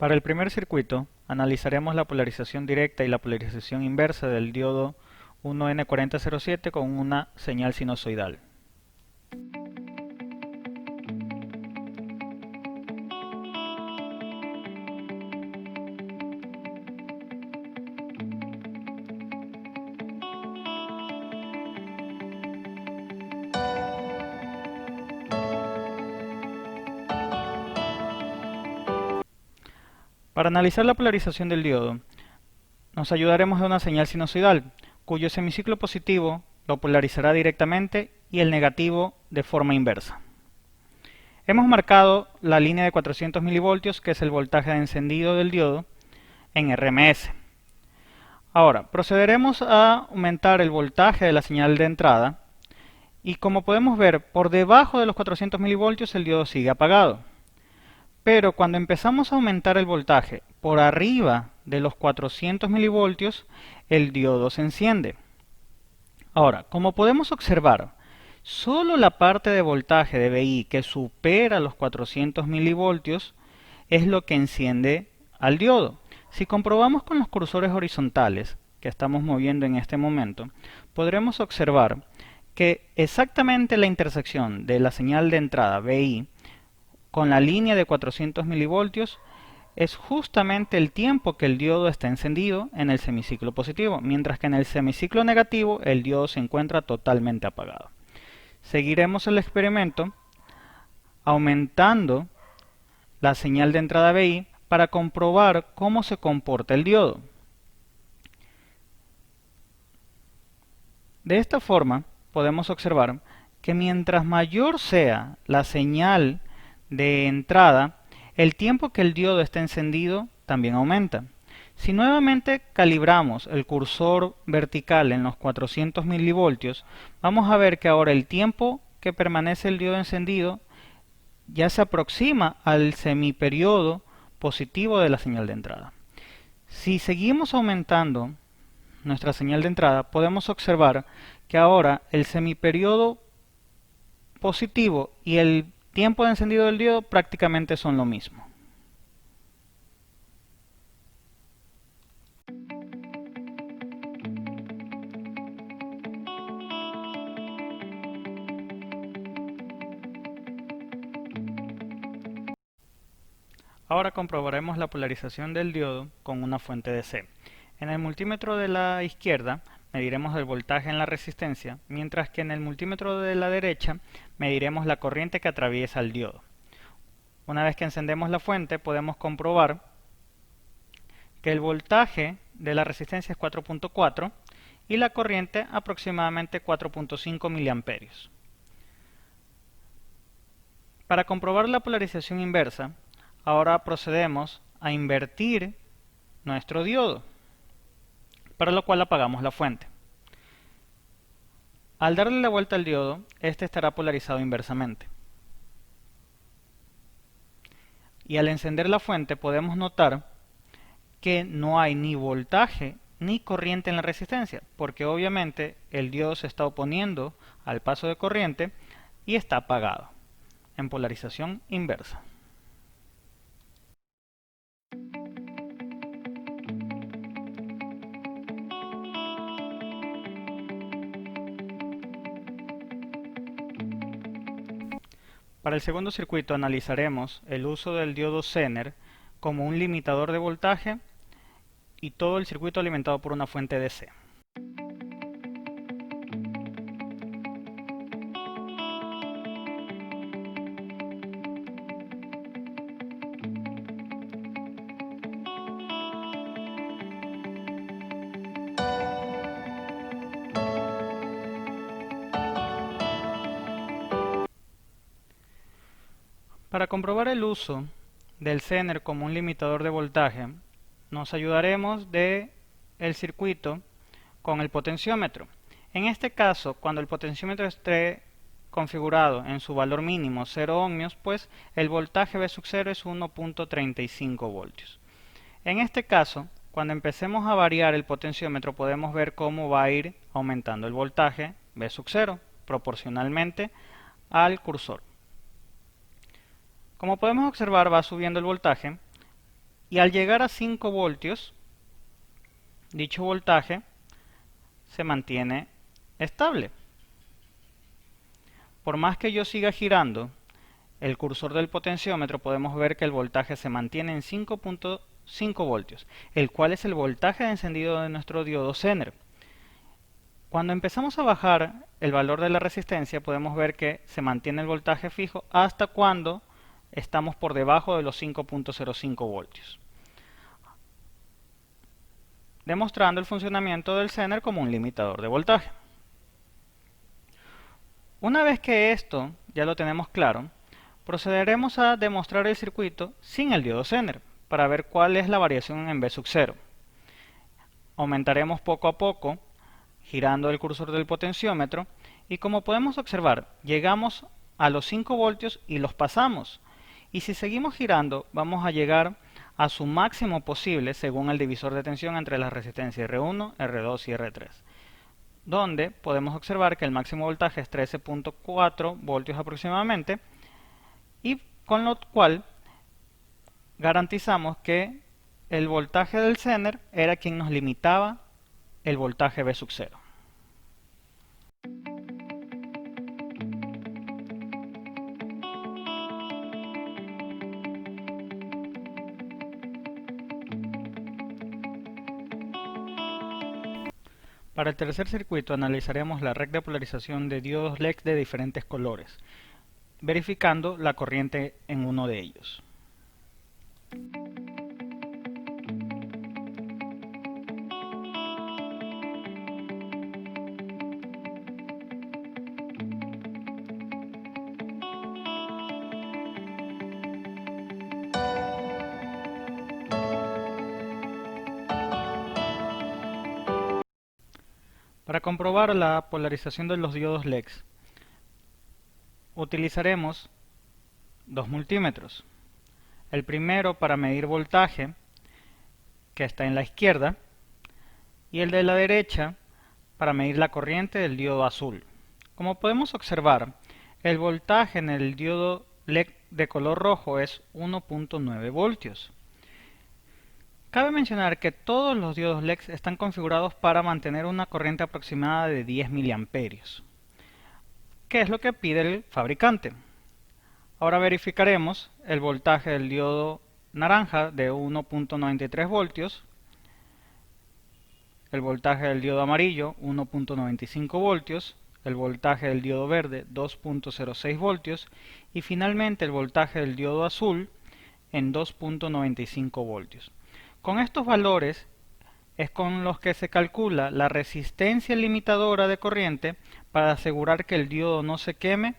Para el primer circuito, analizaremos la polarización directa y la polarización inversa del diodo 1N4007 con una señal sinusoidal. Para analizar la polarización del diodo, nos ayudaremos de una señal sinusoidal, cuyo semiciclo positivo lo polarizará directamente y el negativo de forma inversa. Hemos marcado la línea de 400 milivoltios, que es el voltaje de encendido del diodo, en RMS. Ahora, procederemos a aumentar el voltaje de la señal de entrada y, como podemos ver, por debajo de los 400 milivoltios el diodo sigue apagado. Pero cuando empezamos a aumentar el voltaje por arriba de los 400 milivoltios, el diodo se enciende. Ahora, como podemos observar, solo la parte de voltaje de VI que supera los 400 milivoltios es lo que enciende al diodo. Si comprobamos con los cursores horizontales que estamos moviendo en este momento, podremos observar que exactamente la intersección de la señal de entrada VI con la línea de 400 milivoltios es justamente el tiempo que el diodo está encendido en el semiciclo positivo, mientras que en el semiciclo negativo el diodo se encuentra totalmente apagado. Seguiremos el experimento aumentando la señal de entrada VI para comprobar cómo se comporta el diodo. De esta forma podemos observar que mientras mayor sea la señal de entrada, el tiempo que el diodo está encendido también aumenta. Si nuevamente calibramos el cursor vertical en los 400 milivoltios, vamos a ver que ahora el tiempo que permanece el diodo encendido ya se aproxima al semiperiodo positivo de la señal de entrada. Si seguimos aumentando nuestra señal de entrada, podemos observar que ahora el semiperiodo positivo y el tiempo de encendido del diodo prácticamente son lo mismo. Ahora comprobaremos la polarización del diodo con una fuente DC. En el multímetro de la izquierda mediremos el voltaje en la resistencia, mientras que en el multímetro de la derecha mediremos la corriente que atraviesa el diodo. Una vez que encendemos la fuente, podemos comprobar que el voltaje de la resistencia es 4.4 y la corriente aproximadamente 4.5 miliamperios. Para comprobar la polarización inversa, ahora procedemos a invertir nuestro diodo, para lo cual apagamos la fuente. Al darle la vuelta al diodo, este estará polarizado inversamente. Y al encender la fuente podemos notar que no hay ni voltaje ni corriente en la resistencia, porque obviamente el diodo se está oponiendo al paso de corriente y está apagado, en polarización inversa. Para el segundo circuito analizaremos el uso del diodo Zener como un limitador de voltaje y todo el circuito alimentado por una fuente DC. Para comprobar el uso del Zener como un limitador de voltaje, nos ayudaremos de el circuito con el potenciómetro. En este caso, cuando el potenciómetro esté configurado en su valor mínimo 0 ohmios, pues el voltaje V sub 0 es 1.35 voltios. En este caso, cuando empecemos a variar el potenciómetro, podemos ver cómo va a ir aumentando el voltaje V sub 0 proporcionalmente al cursor. Como podemos observar, va subiendo el voltaje y al llegar a 5 voltios, dicho voltaje se mantiene estable. Por más que yo siga girando el cursor del potenciómetro, podemos ver que el voltaje se mantiene en 5.5 voltios, el cual es el voltaje de encendido de nuestro diodo Zener. Cuando empezamos a bajar el valor de la resistencia, podemos ver que se mantiene el voltaje fijo hasta cuando estamos por debajo de los 5.05 voltios, demostrando el funcionamiento del Zener como un limitador de voltaje. Una vez que esto ya lo tenemos claro, procederemos a demostrar el circuito sin el diodo Zener para ver cuál es la variación en V sub 0. Aumentaremos poco a poco girando el cursor del potenciómetro y, como podemos observar, llegamos a los 5 voltios y los pasamos. Y si seguimos girando, vamos a llegar a su máximo posible según el divisor de tensión entre las resistencias R1, R2 y R3, donde podemos observar que el máximo voltaje es 13.4 voltios aproximadamente, y con lo cual garantizamos que el voltaje del Zener era quien nos limitaba el voltaje V sub 0. Para el tercer circuito analizaremos la red de polarización de diodos LED de diferentes colores, verificando la corriente en uno de ellos. Para comprobar la polarización de los diodos LED, utilizaremos dos multímetros. El primero para medir voltaje, que está en la izquierda, y el de la derecha para medir la corriente del diodo azul. Como podemos observar, el voltaje en el diodo LED de color rojo es 1.9 voltios. Cabe mencionar que todos los diodos LED están configurados para mantener una corriente aproximada de 10 mA, que es lo que pide el fabricante. Ahora verificaremos el voltaje del diodo naranja de 1.93 voltios, el voltaje del diodo amarillo 1.95 voltios, el voltaje del diodo verde 2.06 voltios y finalmente el voltaje del diodo azul en 2.95 voltios. Con estos valores es con los que se calcula la resistencia limitadora de corriente para asegurar que el diodo no se queme